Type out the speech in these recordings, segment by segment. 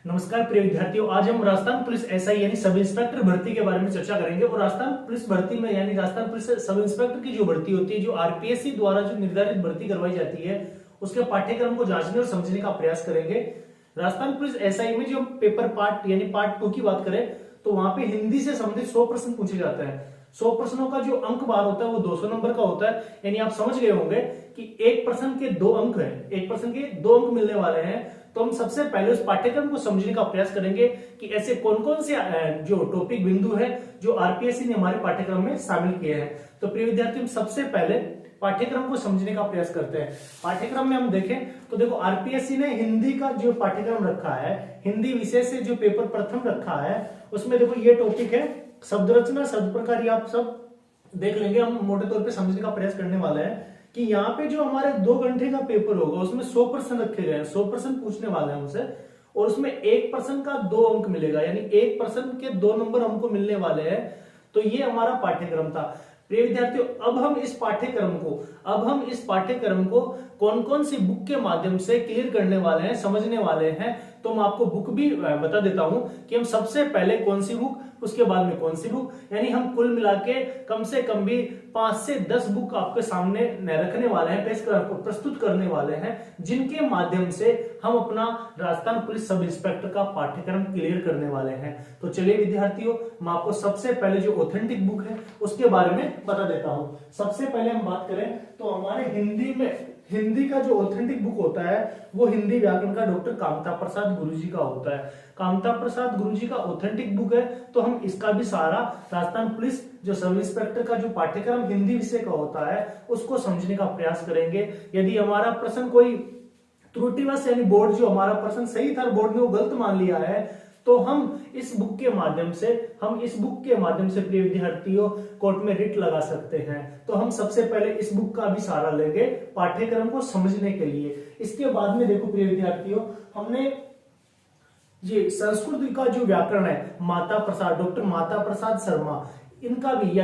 नमस्कार प्रिय विद्यार्थियों, आज हम राजस्थान पुलिस एसआई यानी सब इंस्पेक्टर भर्ती के बारे में चर्चा करेंगे। और राजस्थान पुलिस भर्ती में यानी राजस्थान पुलिस सब इंस्पेक्टर की जो भर्ती होती है, जो आरपीएससी द्वारा जो निर्धारित भर्ती करवाई जाती है, उसके पाठ्यक्रम को जांचने और समझने का प्रयास करेंगे। राजस्थान पुलिस एसआई में जो पेपर पार्ट यानी पार्ट 2 की बात करें तो वहां पे हिंदी से संबंधित 100 प्रश्न पूछे जाते हैं। 100 प्रश्नों का जो अंक बार होता है वो 200 नंबर का होता है। यानी आप समझ गए होंगे कि एक प्रश्न के 2 अंक है, एक प्रश्न के 2 अंक मिलने वाले हैं। तो हम सबसे पहले उस पाठ्यक्रम को समझने का प्रयास करेंगे कि ऐसे कौन कौन से जो टॉपिक बिंदु है जो आरपीएससी ने हमारे पाठ्यक्रम में शामिल किए हैं। तो प्रिय विद्यार्थी, हम सबसे पहले पाठ्यक्रम को समझने का प्रयास करते हैं। पाठ्यक्रम में हम देखें तो देखो, आरपीएससी ने हिंदी का जो पाठ्यक्रम रखा है, हिंदी विषय से जो पेपर प्रथम रखा है, उसमें देखो ये टॉपिक है शब्द रचना, शब्द प्रकार। ये आप सब देख लेंगे। हम मोटे तौर पे समझने का प्रयास करने वाला है कि यहाँ पे जो हमारे 2 घंटे का पेपर होगा उसमें 100 प्रश्न रखे गए हैं, 100 प्रश्न पूछने वाले हैं हमसे, और उसमें एक प्रश्न का 2 अंक मिलेगा, यानी एक प्रश्न के 2 नंबर हमको मिलने वाले हैं। तो ये हमारा पाठ्यक्रम था। प्रिय विद्यार्थियों, अब हम इस पाठ्यक्रम को कौन कौन सी बुक के माध्यम से क्लियर करने वाले हैं, समझने वाले हैं। तो मैं आपको बुक भी बता देता हूं कि हम सबसे पहले कौन सी बुक, उसके बाद में कौन सी बुक, यानी हम कुल मिला के कम से कम भी 5 से 10 बुक आपके सामने रखने वाले हैं, प्रस्तुत करने वाले हैं, जिनके माध्यम से हम अपना राजस्थान पुलिस सब इंस्पेक्टर का पाठ्यक्रम क्लियर करने वाले हैं। तो चलिए विद्यार्थियों, मैं आपको सबसे पहले जो ऑथेंटिक बुक है उसके बारे में बता देता हूं। सबसे पहले हम बात करें तो हमारे हिंदी का जो ऑथेंटिक बुक होता है वो हिंदी व्याकरण का डॉक्टर कामता प्रसाद गुरुजी का होता है। कामता प्रसाद गुरुजी का ऑथेंटिक बुक है। तो हम इसका भी सारा राजस्थान पुलिस जो सब इंस्पेक्टर का जो पाठ्यक्रम हिंदी विषय का होता है उसको समझने का प्रयास करेंगे। यदि हमारा प्रश्न कोई त्रुटिवश, यानी बोर्ड जो हमारा प्रश्न सही था, बोर्ड ने वो गलत मान लिया है, तो हम इस बुक के माध्यम से प्रिय विद्यार्थियों कोर्ट में रिट लगा सकते हैं। तो हम सबसे पहले इस बुक का भी सहारा लेंगे पाठ्यक्रम को समझने के लिए। इसके बाद में देखो प्रिय विद्यार्थियों, हमने ये संस्कृत का जो व्याकरण है, डॉक्टर माता प्रसाद शर्मा, इनका भी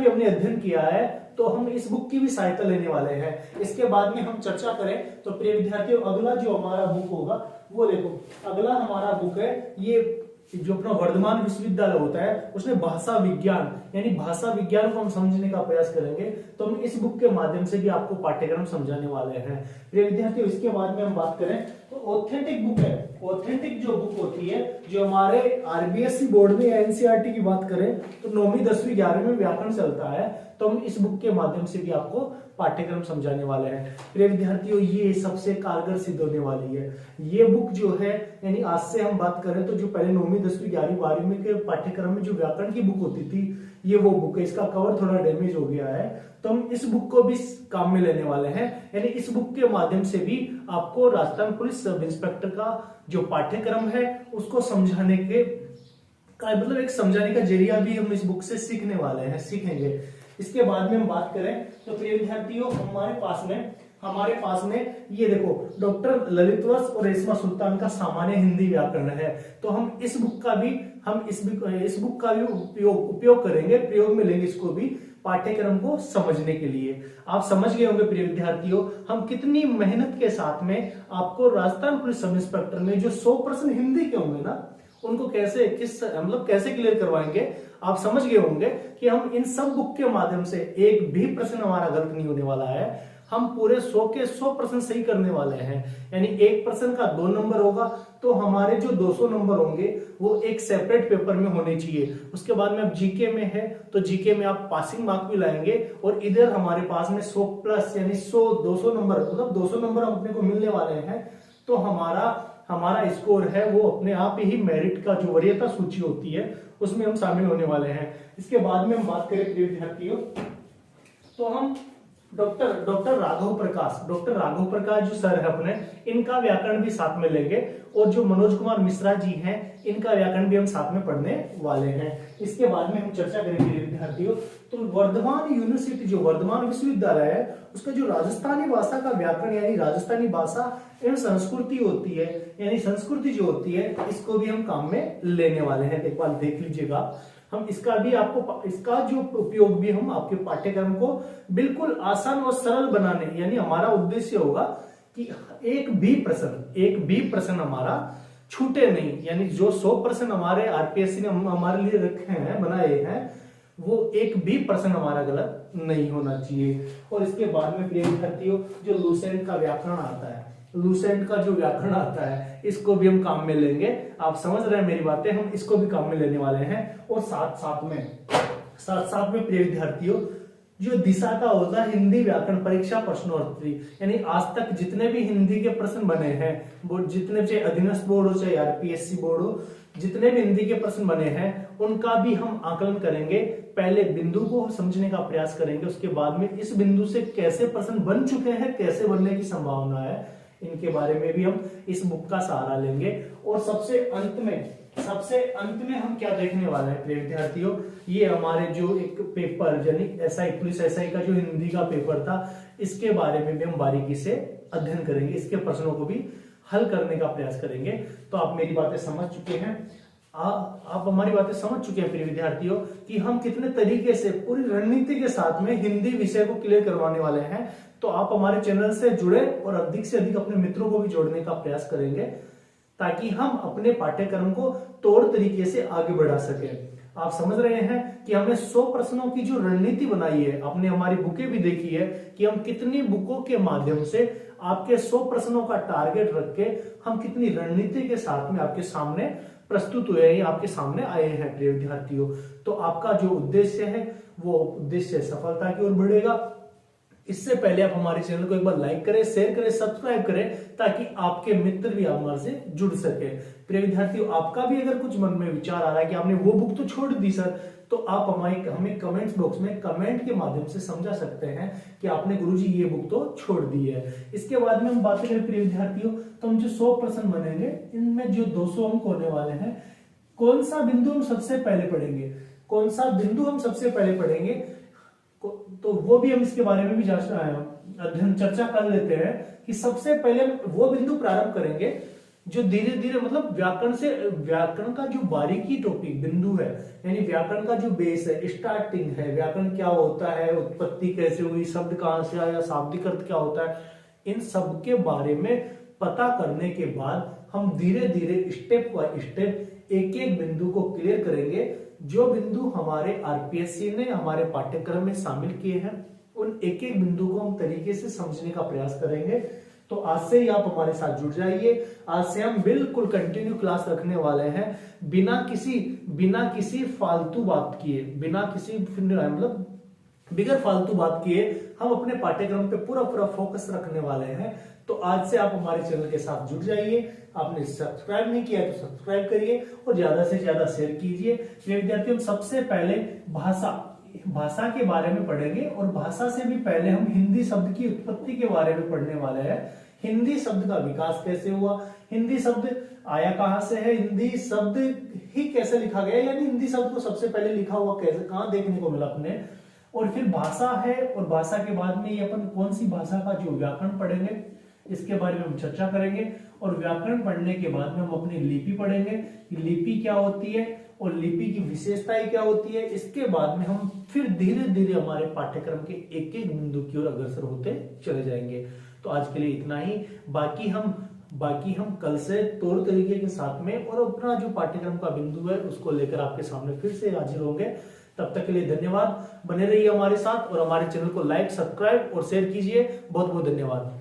हमने अध्ययन किया है। तो हम इस बुक की भी सहायता लेने वाले हैं। इसके बाद में हम चर्चा करें तो प्रिय विद्यार्थियों, अगला जो हमारा बुक होगा वो देखो, अगला हमारा बुक है ये जो अपना वर्धमान विश्वविद्यालय होता है, उसमें भाषा विज्ञान, यानी भाषा विज्ञान को हम समझने का प्रयास करेंगे। तो हम इस बुक के माध्यम से भी आपको पाठ्यक्रम समझाने वाले हैं। प्रिय विद्यार्थियों, इसके बाद में हम बात करें तो ऑथेंटिक बुक है। ऑथेंटिक जो बुक होती है, जो हमारे आरबीएससी बोर्ड में या एनसीईआरटी की बात करें तो 9वीं 10वीं 11वीं में व्याकरण चलता है। तो हम इस बुक के माध्यम से भी आपको पाठ्यक्रम समझाने वाले हैं। प्रिय विद्यार्थियों, ये सबसे कारगर सिद्ध होने वाली है। ये बुक जो है, यानी आज से हम बात करें तो जो पहले 9वीं 10वीं 11वीं 12वीं के पाठ्यक्रम में जो व्याकरण की बुक होती थी, ये वो बुक है। इसका कवर थोड़ा डैमेज हो गया है, तो हम इस बुक को भी काम में लेने वाले हैं। यानी इस बुक के माध्यम से भी आपको राजस्थान पुलिस सब इंस्पेक्टर का जो पाठ्यक्रम है उसको समझाने एक समझाने का जरिया भी हम इस बुक से सीखेंगे। इसके बाद में हम बात करें तो प्रिय विद्यार्थियों, हमारे पास में ये देखो, डॉक्टर ललितवंश और रेशमा सुल्तान का सामान्य हिंदी व्याकरण है। तो हम इस बुक का भी उपयोग करेंगे, प्रयोग में लेंगे इसको भी पाठ्यक्रम को समझने के लिए। आप समझ गए होंगे प्रिय विद्यार्थियों, हम कितनी मेहनत के साथ में आपको राजस्थान पुलिस सब इंस्पेक्टर में जो 100 प्रश्न हिंदी के होंगे ना, उनको कैसे क्लियर करवाएंगे। आप समझ गए होंगे कि हम इन सब बुक के माध्यम से एक भी प्रश्न हमारा गलत नहीं होने वाला है। हम पूरे 100 के 100 प्रश्न सही करने वाले हैं। यानी एक प्रश्न का 2 नंबर होगा, तो हमारे जो 200 नंबर होंगे वो एक सेपरेट पेपर में होने चाहिए। उसके बाद में अब जीके में है तो जीके में आप पासिंग मार्क भी लाएंगे, और इधर हमारे पास में 100 प्लस यानी 200 नंबर, मतलब 200 नंबर अपने को मिलने वाले हैं। तो हमारा स्कोर है वो अपने आप ही मेरिट का जो वरीयता सूची होती है उसमें हम शामिल होने वाले हैं। इसके बाद में हम बात करें प्रिय विद्यार्थियों, तो हम डॉक्टर राघव प्रकाश जो सर है अपने, इनका व्याकरण भी साथ में लेंगे, और जो मनोज कुमार मिश्रा जी हैं, इनका व्याकरण भी हम साथ में पढ़ने वाले हैं। इसके बाद में हम चर्चा करेंगे विद्यार्थियों, तो वर्धमान यूनिवर्सिटी जो वर्धमान विश्वविद्यालय है, उसका जो राजस्थानी भाषा का व्याकरण यानी राजस्थानी भाषा एवं संस्कृति होती है, यानी संस्कृति जो होती है, इसको भी हम काम में लेने वाले हैं। एक बार देख लीजिएगा, हम इसका जो उपयोग भी हम आपके पाठ्यक्रम को बिल्कुल आसान और सरल बनाने, यानी हमारा उद्देश्य होगा कि एक भी प्रश्न हमारा छूटे नहीं, यानी जो 100% हमारे आरपीएससी ने हमारे लिए रखे हैं, बनाए हैं, वो एक भी % हमारा गलत नहीं होना चाहिए। और इसके बाद में प्रिय विद्यार्थियों जो लूसेंट का व्याकरण आता है, लूसेंट का जो व्याकरण आता है, इसको भी हम काम में लेंगे। आप समझ रहे हैं मेरी बातें, हम इसको भी काम में लेने वाले हैं। और साथ साथ में प्रिय विद्यार्थियों जो दिशा का होता है हिंदी व्याकरण परीक्षा प्रश्नोत्तरी, यानी आज तक जितने भी हिंदी के प्रश्न बने हैं, वो जितने चाहे अधीनस्थ बोर्ड हो चाहे आरपीएससी बोर्ड हो, जितने भी हिंदी के प्रश्न बने हैं उनका भी हम आकलन करेंगे। पहले बिंदु को समझने का प्रयास करेंगे, उसके बाद में इस बिंदु से कैसे प्रश्न बन चुके हैं, कैसे बनने की संभावना है, इनके बारे में भी हम इस बुक का सहारा लेंगे। और सबसे अंत में हम क्या देखने वाले हैं प्रिय विद्यार्थियों, ये हमारे जो एक पेपर यानी एसआई पुलिस एसआई का जो हिंदी का पेपर था, इसके बारे में भी हम बारीकी से अध्ययन करेंगे, इसके प्रश्नों को भी हल करने का प्रयास करेंगे। तो आप मेरी बातें समझ चुके हैं, आप हमारी बातें समझ चुके हैं प्रिय विद्यार्थियों कि हम कितने तरीके से पूरी रणनीति के साथ में हिंदी विषय को क्लियर करवाने वाले हैं। तो आप हमारे चैनल से जुड़े और अधिक से अधिक अपने मित्रों को भी जोड़ने का प्रयास करेंगे, ताकि हम अपने पाठ्यक्रम को तौर तरीके से आगे बढ़ा सके। आप समझ रहे हैं कि हमने 100 प्रश्नों की जो रणनीति बनाई है, आपने हमारी बुकें भी देखी है कि हम कितनी बुकों के माध्यम से आपके 100 प्रश्नों का टारगेट रख के हम कितनी रणनीति के साथ में आपके सामने प्रस्तुत हुए हैं, आपके सामने आए हैं प्रिय विद्यार्थियों। तो आपका जो उद्देश्य है वो उद्देश्य सफलता की ओर बढ़ेगा। इससे पहले आप हमारे चैनल को एक बार लाइक करें, शेयर करें, सब्सक्राइब करें, ताकि आपके मित्र भी हमारे से जुड़ सके। प्रिय विद्यार्थियों आपका भी अगर कुछ मन में विचार आ रहा है कि आपने वो बुक तो छोड़ दी सर, तो आप हमें कमेंट्स बॉक्स में कमेंट के माध्यम से समझा सकते हैं कि आपने गुरुजी ये बुक तो छोड़ दी है। इसके बाद में हम बात करें प्रिय विद्यार्थियों, तो हम जो 100 प्रश्न बनेंगे इनमें जो 200 अंक होने वाले हैं, कौन सा बिंदु हम सबसे पहले पढ़ेंगे, तो वो भी हम इसके बारे में भी अध्ययन चर्चा कर लेते हैं कि सबसे पहले वो बिंदु प्रारंभ करेंगे जो धीरे धीरे मतलब व्याकरण का जो बारीकी टॉपिक बिंदु है, यानी व्याकरण का जो बेस है, स्टार्टिंग है, व्याकरण क्या होता है, उत्पत्ति कैसे हुई, शब्द कहां से आया, शाब्दिक अर्थ क्या होता है, इन सब के बारे में पता करने के बाद हम धीरे धीरे स्टेप बाय स्टेप एक एक बिंदु को क्लियर करेंगे। जो बिंदु हमारे आरपीएससी ने हमारे पाठ्यक्रम में शामिल किए हैं, उन एक एक बिंदु को हम तरीके से समझने का प्रयास करेंगे। तो आज से ही आप हमारे साथ जुड़ जाइए। आज से हम बिल्कुल कंटिन्यू क्लास रखने वाले हैं, बिना किसी फालतू बात किए, बिगर फालतू बात किए हम अपने पाठ्यक्रम पे पूरा फोकस रखने वाले हैं। तो आज से आप हमारे चैनल के साथ जुड़ जाइए। आपने सब्सक्राइब नहीं किया तो सब्सक्राइब करिए और ज्यादा से ज्यादा शेयर कीजिए। विद्यार्थियों सबसे पहले भाषा के बारे में पढ़ेंगे, और भाषा से भी पहले हम हिंदी शब्द की उत्पत्ति के बारे में पढ़ने वाले हैं। हिंदी शब्द का विकास कैसे हुआ, हिंदी शब्द आया कहां से है, हिंदी शब्द ही कैसे लिखा गया, यानी हिंदी शब्द को सबसे पहले लिखा हुआ कैसे कहां देखने को मिला अपने, और फिर भाषा है, और भाषा के बाद में ये अपन कौन सी भाषा का जो व्याकरण पढ़ेंगे इसके बारे में हम चर्चा करेंगे। और व्याकरण पढ़ने के बाद में हम अपनी लिपि पढ़ेंगे कि लिपि क्या होती है और लिपि की विशेषताएं क्या होती है। इसके बाद में हम फिर धीरे धीरे हमारे पाठ्यक्रम के एक एक बिंदु की ओर अग्रसर होते चले जाएंगे। तो आज के लिए इतना ही। बाकी हम कल से तौर तरीके के साथ में और अपना जो पाठ्यक्रम का बिंदु है उसको लेकर आपके सामने फिर से हाजिर होंगे। तब तक के लिए धन्यवाद। बने रहिए हमारे साथ और हमारे चैनल को लाइक, सब्सक्राइब और शेयर कीजिए। बहुत बहुत धन्यवाद।